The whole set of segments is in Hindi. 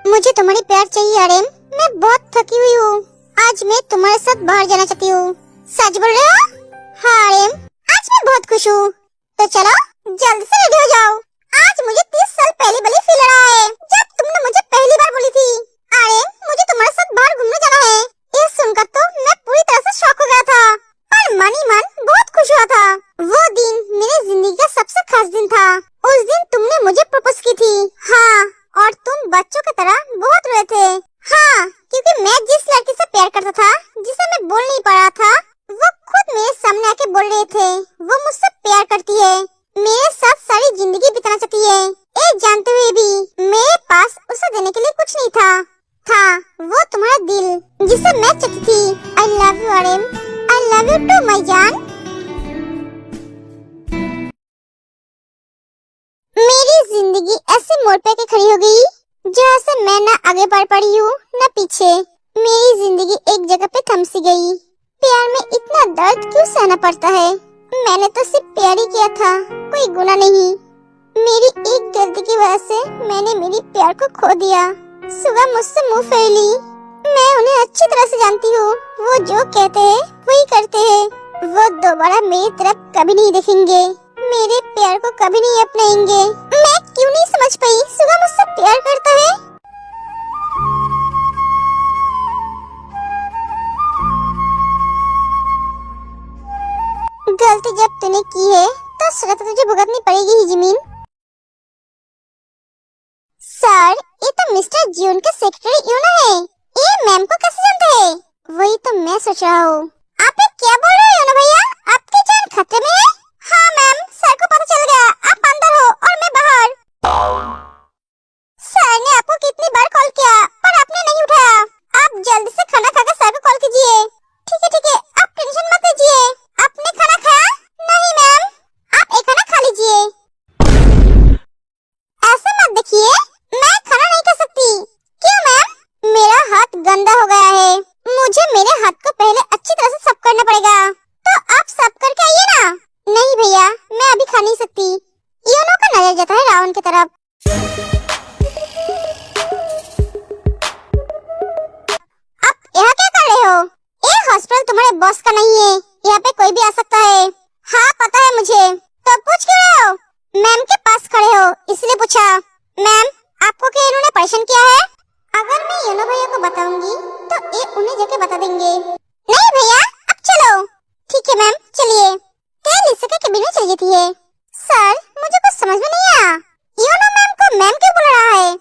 मुझे तुम्हारी प्यार चाहिए आर्यन। मैं बहुत थकी हुई हूँ। आज मैं तुम्हारे साथ बाहर जाना चाहती हूँ। सच बोल रहे हो? हाँ आर्यन, आज मैं बहुत खुश हूँ। तो चलो जल्दी से रेडी हो जाओ। आज मुझे 30 साल पहले वाली फील आ रहा है जब तुमने मुझे पहली बार बोली थी आर्यन मुझे तुम्हारे साथ बाहर घूमने जाना है। ये सुनकर तो मैं पूरी तरह से शॉक हो गया था, पर मन ही मन बहुत खुश हुआ था। वो दिन मेरी जिंदगी का सबसे खास दिन था। उस दिन तुमने मुझे प्रपोज की थी। हाँ, और तुम बच्चों की तरह बहुत रोए थे। हाँ, क्योंकि मैं जिस लड़की से प्यार करता था, जिसे मैं बोल नहीं पा रहा था, वो खुद मेरे सामने आके बोल रहे थे वो मुझसे प्यार करती है, मेरे साथ सारी जिंदगी बिताना चाहती है। ये जानते हुए भी मेरे पास उसे देने के लिए कुछ नहीं था वो तुम्हारा दिल, जिसे मैं चाहती थी। I love you Aryan, I love you too my जान। मेरी जिंदगी ऐसे मोड़ पे के खड़ी हो गई जहाँ से मैं ना आगे बढ़ पड़ी हूँ न पीछे। मेरी जिंदगी एक जगह पे थम सी गई। प्यार में इतना दर्द क्यों सहना पड़ता है? मैंने तो सिर्फ प्यार ही किया था, कोई गुनाह नहीं। मेरी एक गलती की वजह से मैंने मेरी प्यार को खो दिया। सुबह मुझसे मुंह फेर ली। मैं उन्हें अच्छी तरह से जानती हूँ, वो जो कहते हैं वही करते हैं। वो दोबारा मेरी तरफ कभी नहीं देखेंगे, मेरे प्यार को कभी नहीं अपनाएंगे। मैं क्यों नहीं समझ पाई सुबह मुझसे प्यार करता है। गलती जब तूने की है तो सजा तो तुझे भुगतनी पड़ेगी ही जिमीन। सर, ये तो मिस्टर जीवन के सेक्रेटरी यूना है। ये मैम को कैसे जानते हैं? वही तो मैं सोच रहा हूँ। आप क्या बोल रहे हो यूना भैया? आपकी जान खतरे में है? हाँ मैम, सर को पता चल गया आप अंदर हो और मैं बाहर। सर ने आपको कितनी बार कॉल किया पर आपने नहीं उठाया। आप जल्दी से खाना खाकर सर को कॉल कीजिए। ठीक है, आप टेंशन मत लीजिए। आपने खाना खाया? नहीं मैम, आप एक खाना खा लीजिए। ऐसा मत देखिए, मैं खाना नहीं खा सकती। क्यों मैम? मेरा हाथ गंदा हो गया है, मुझे मेरे हाथ को पहले अच्छी तरह से साफ करना पड़ेगा। तो आप साफ करके आइए ना। नहीं भैया, मैं अभी खा नहीं सकती। योनो का नजर जाता है रावण की तरफ। आप यहाँ क्या कर रहे हो? ये हॉस्पिटल तुम्हारे बॉस का नहीं है, यहाँ पे कोई भी आ सकता है। हाँ पता है मुझे, तो पूछ क्यों रहे हो? मैम के पास खड़े हो इसलिए पूछा। मैम, आपको क्या इन्होंने परेशान किया है? अगर मैं योनो भैया को बताऊंगी तो ये उन्हें जाके बता देंगे। नहीं भैया, अब चलो। ठीक है मैम, चलिए। लिसा के केबिन में चली जाती है। सर, मुझे कुछ समझ में नहीं आया, योनो मैम को मैम क्यों बुला रहा है?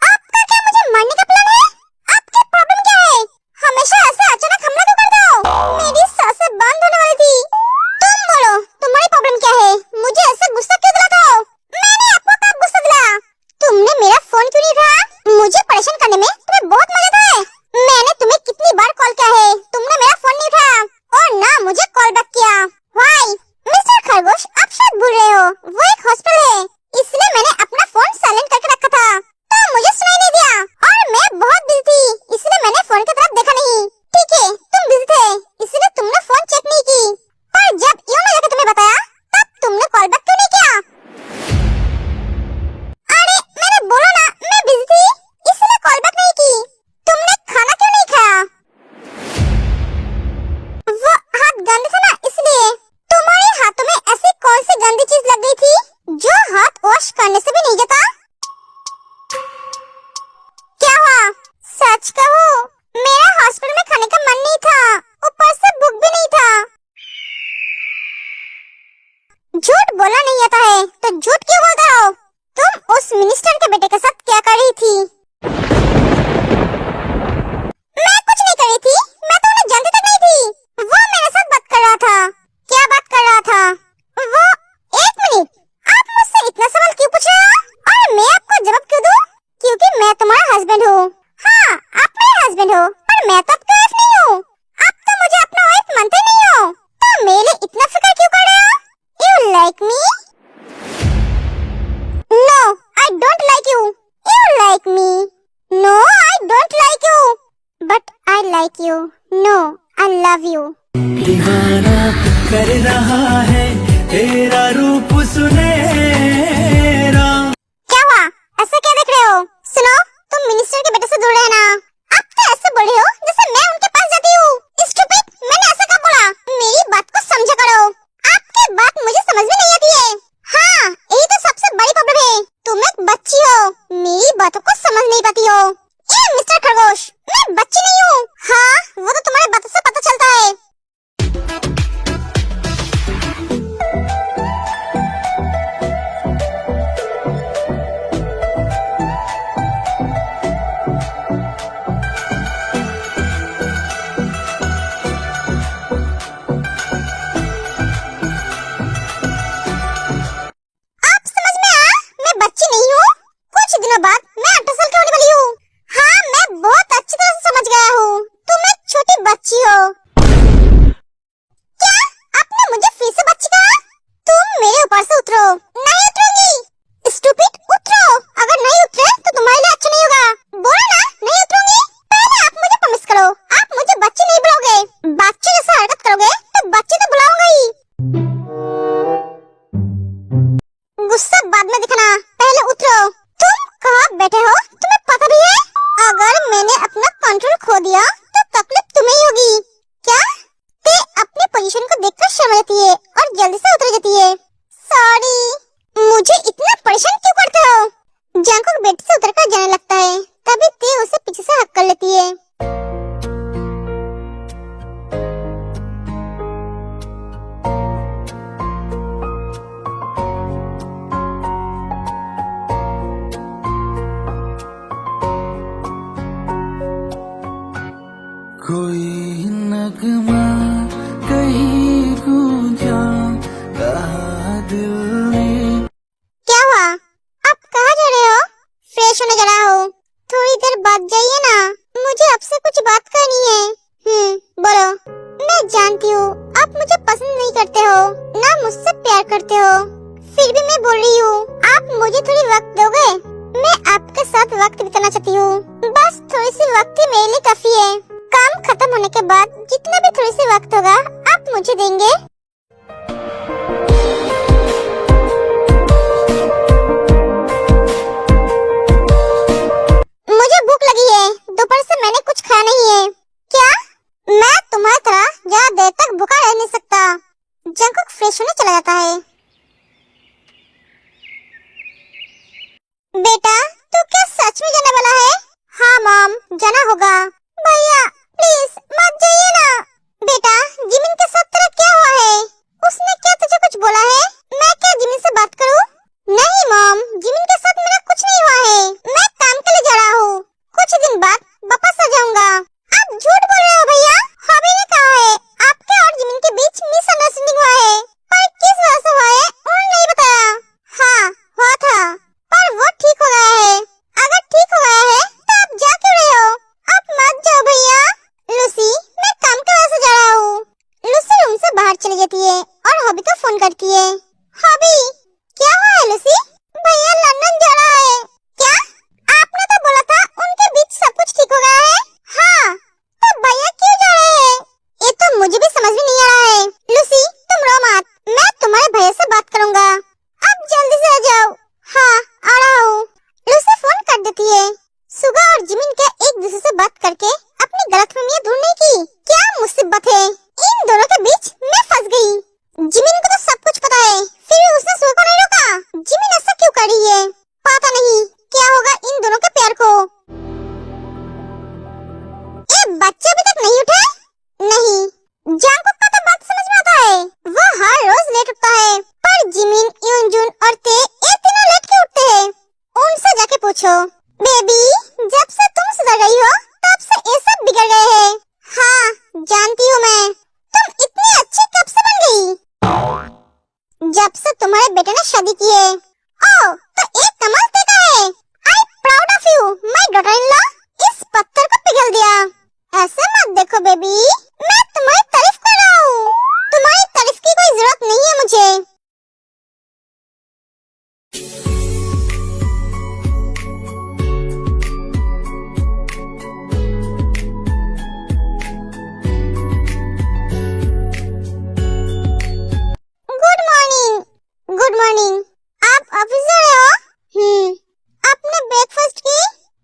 आपका क्या मुझे मारने का प्लान है? आपकी प्रॉब्लम क्या है? हमेशा ऐसे अचानक हमला क्यों करते हो? मेरी सांसें बंद होने वाली थी। तुम बोलो, तुम्हारी प्रॉब्लम क्या है? मुझे ऐसे गुस्सा क्यों दिलाते हो? मैंने आपको कब गुस्सा दिलाया? तुमने मेरा फोन क्यों नहीं उठाया? मुझे परेशान करने में तुम्हें बहुत मजा आता है। मैंने तुम्हें कितनी बार कॉल किया है, तुमने मेरा फोन नहीं उठाया और ना मुझे कॉल बैक किया। वाई? मिस्टर खरगोश, आप शायद भूल रहे हो, वो एक हॉस्पिटल है, इसलिए मैंने अपना फोन साइलेंट करके रखा था, तो मुझे सुनाई नहीं दिया और मैं बहुत बिजी थी, इसलिए मैंने फोन की तरफ देखा नहीं। ठीक है, तुम बिजी थे इसलिए तुमने फोन चेक नहीं की, पर जब यूं जाके तुम्हें बताया तब तुमने कॉल बैक क्यों नहीं किया? अरे मैंने बोला ना, मैं बिजी थी इसलिए कॉल बैक नहीं की। तुमने खाना क्यों नहीं खाया? वो हाथ गंदे थे ना, इसलिए। तुम्हारे हाथों में ऐसी कौन सी गंदी चीज लग गई थी जो हाथ वॉश करने से भी नहीं जाता? क्या हुआ? सच कहो, मेरा हॉस्पिटल में खाने का मन नहीं था, ऊपर से भूख भी नहीं था। झूठ बोलना नहीं आता है तो झूठ क्यों बोलते हो? तुम उस मिनिस्टर के बेटे के साथ क्या कर रही थी? मैं कुछ नहीं कर रही थी, मैं तो उन्हें जानती तक नहीं थी। वो मेरे साथ बात कर रहा था। क्या बात कर रहा था? वो उतरो। नहीं उतरूंगी। स्टूपिड, उतरो। अगर नहीं उतरे तो तुम्हारे लिए अच्छा नहीं होगा। बोलो ना, नहीं उतरूंगी। पहले आप मुझे प्रॉमिस करो, आप मुझे बच्ची नहीं बुलाओगे। बच्चे जैसा हरकत करोगे तो बच्चे तो बुलाऊंगा ही। गुस्सा बाद में दिखाना, पहले उतरो। तुम कहाँ बैठे हो, तुम्हें पता भी है? अगर मैंने अपना कंट्रोल खो दिया तो तकलीफ तुम्हें ही होगी। क्या? ते अपनी पोजीशन को देखकर शर्मा जाती है और जल्दी से उतर जाती है। सॉरी। मुझे इतना परेशान क्यों करते हो? जंकुक बेड से उतरकर जाने लगता है, तभी ते उसे पीछे से हक कर लेती है। कोई नगमा कहीं गूंजा कहा दिल में। क्या हुआ? आप कहाँ जा रहे हो? फ्रेश होने जा रहा हूँ। थोड़ी देर बाद जाइए ना, मुझे आपसे कुछ बात करनी है। बोलो। मैं जानती हूँ आप मुझे पसंद नहीं करते हो, ना मुझसे प्यार करते हो, फिर भी मैं बोल रही हूँ, आप मुझे थोड़ी वक्त दोगे? मैं आपके साथ वक्त बिताना चाहती हूँ। बस थोड़ी सी वक्त ही मेरे लिए काफी है। काम खत्म होने के बाद जितना भी थोड़ी सी वक्त होगा आप मुझे देंगे? मुझे भूख लगी है, दोपहर से मैंने कुछ खाया नहीं है। क्या? मैं तुम्हारी तरह ज्यादा देर तक भूखा रह नहीं सकता। जंकुक फ्रेश होने चला जाता है। बेटा, तू क्या सच में जाने वाला है? हाँ मॉम, जाना होगा। भैया प्लीज मत जाइए ना। बेटा, जिमिन के साथ तेरा क्या हुआ है? उसने क्या तुझे कुछ बोला है? मैं क्या जिमिन से बात करूं? नहीं मॉम, जिमिन के साथ मेरा कुछ नहीं हुआ है। मैं काम के लिए जा रहा हूँ, कुछ दिन बाद वापस आ जाऊंगा। आप झूठ बोल रहे हो भैया। हबी ने कहा है आपके और जिमिन के बीच मिसअंडरस्टैंडिंग हुआ है, पर किस वजह से हुआ है उन्होंने नहीं बताया। हाँ हुआ था, पर वो ठीक हो गया है। अगर ठीक हो गया है तो आप जा क्यों रहे हो? आप मत जाओ भैया। लूसी, मैं काम की वजह से जा रहा हूँ। लूसी रूम से बाहर चली जाती है और हॉबी को फोन करती है। हॉबी, क्या हुआ है लूसी? भैया लंदन जा रहा है। क्या? आपने तो बोला था उनके बीच सब कुछ ठीक हो गया है। हाँ, तो भैया क्यों जा रहे हैं? ये तो मुझे भी समझ में नहीं आ रहा है। लूसी, तुम रो मत, मैं तुम्हारे भैया से बात करूंगा। अब जल्दी से आ जाओ। हाँ, आ रहा हूँ। लूसी फोन कर देती है। सुगा और जिमिन क्या एक दूसरे से बात करके अपनी गलतफहमियां ढूंढने की क्या मुसीबत है? इन दोनों के बीच मैं फंस गई। जिमिन को तो सब कुछ पता है, फिर भी उसने सुगा को नहीं रोका। जिमिन ऐसा क्यों कर रही है? पता नहीं क्या होगा इन दोनों के प्यार को। ये बच्चे अभी तक नहीं उठे? नहीं, जंकुक का तो बात समझ में आता है, वो हर रोज लेट उठता है, पर जिमिन, यूनजुन और ते ये तीनों लेट के उठते हैं। उनसे जाके पूछो। बेबी, जब से तुम सुधर गई हो तब से ये सब बिगड़ गए हैं। हाँ, जानती हूँ मैं। तुम इतनी अच्छी कब से बन गई? जब से तुम्हारे बेटे ने शादी की है। ओह, तो एक कमाल देखा है। I proud of you, my daughter in law. इस पत्थर को पिघल दिया। ऐसे मत देखो बेबी, मैं तुम्हारी तारीफ कर रहा हूँ। तुम्हारी तारीफ की कोई जरूरत नहीं है मुझे। Good morning. आप ऑफिस जा रहे हो? आपने ब्रेकफास्ट की?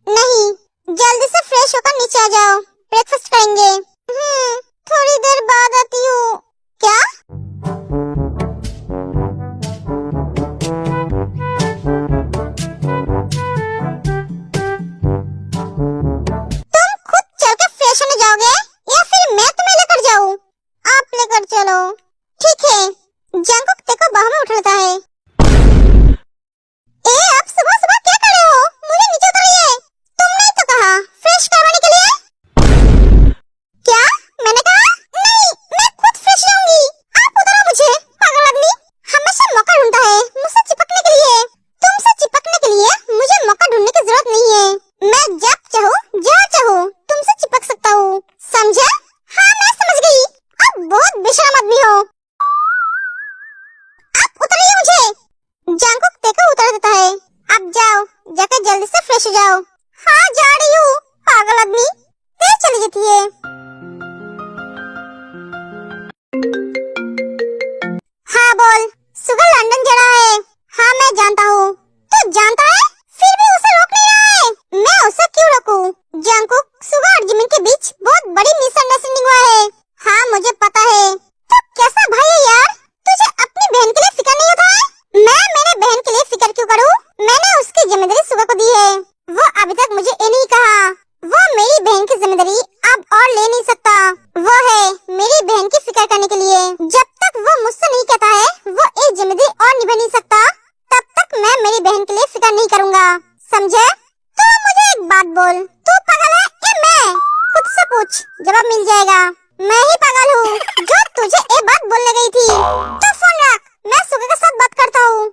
नहीं, जल्दी से फ्रेश होकर नीचे आ जाओ, ब्रेकफास्ट करेंगे। थोड़ी देर बाद आती हूँ। क्या? तुम खुद चल के फ्रेश होने जाओगे या फिर मैं तुम्हें लेकर जाऊँ? आप लेकर चलो। ठीक है। जंकुक देखो बाहों में उठा लेता है। ए, आप सुबह सुबह क्या कर रहे हो? मुझे नीचे उतारिए। तुमने तो कहा फ्रेश करवाने के लिए। क्या? मैंने कहा नहीं, मैं खुद फ्रेश रहूंगी। आप फ्रेश हो जाओ। हाँ जा रही हूँ, पागल आदमी, तेज चली जाती है। हाँ बोल, सुगा लंदन जा रहा है। हाँ मैं जानता हूँ। तू जानता है फिर भी उसे रोक नहीं रहा है। मैं उसे क्यों रोकूं? जंकुक, सुगा और जिमिन के बीच बहुत बड़ी मिसअंडरस्टैंडिंग हुआ है। हाँ मुझे पता है। तू कैसा भाई है यार, तुझे अपनी बहन के लिए फिक्र नहीं होता है? मैं मेरे बहन के लिए फिक्र क्यों करूँ? मैंने उसकी जिम्मेदारी सुगा को दी है। वो अभी तक मुझे ये नहीं कहा। वो मेरी बहन की जिम्मेदारी अब और ले नहीं सकता। वो है मेरी बहन की फिक्र करने के लिए। जब तक वो मुझसे नहीं कहता है वो एक जिम्मेदारी और निभा नहीं सकता, तब तक मैं मेरी बहन के लिए फिक्र नहीं करूँगा, समझे? तो मुझे एक बात बोल, तू पागल है या मैं? खुद से पूछ, जवाब मिल जाएगा। मैं ही पागल हूँ जो तुझे ये बात बोलने गई थी। तो फोन रख, मैं सुगा के साथ बात करता हूँ।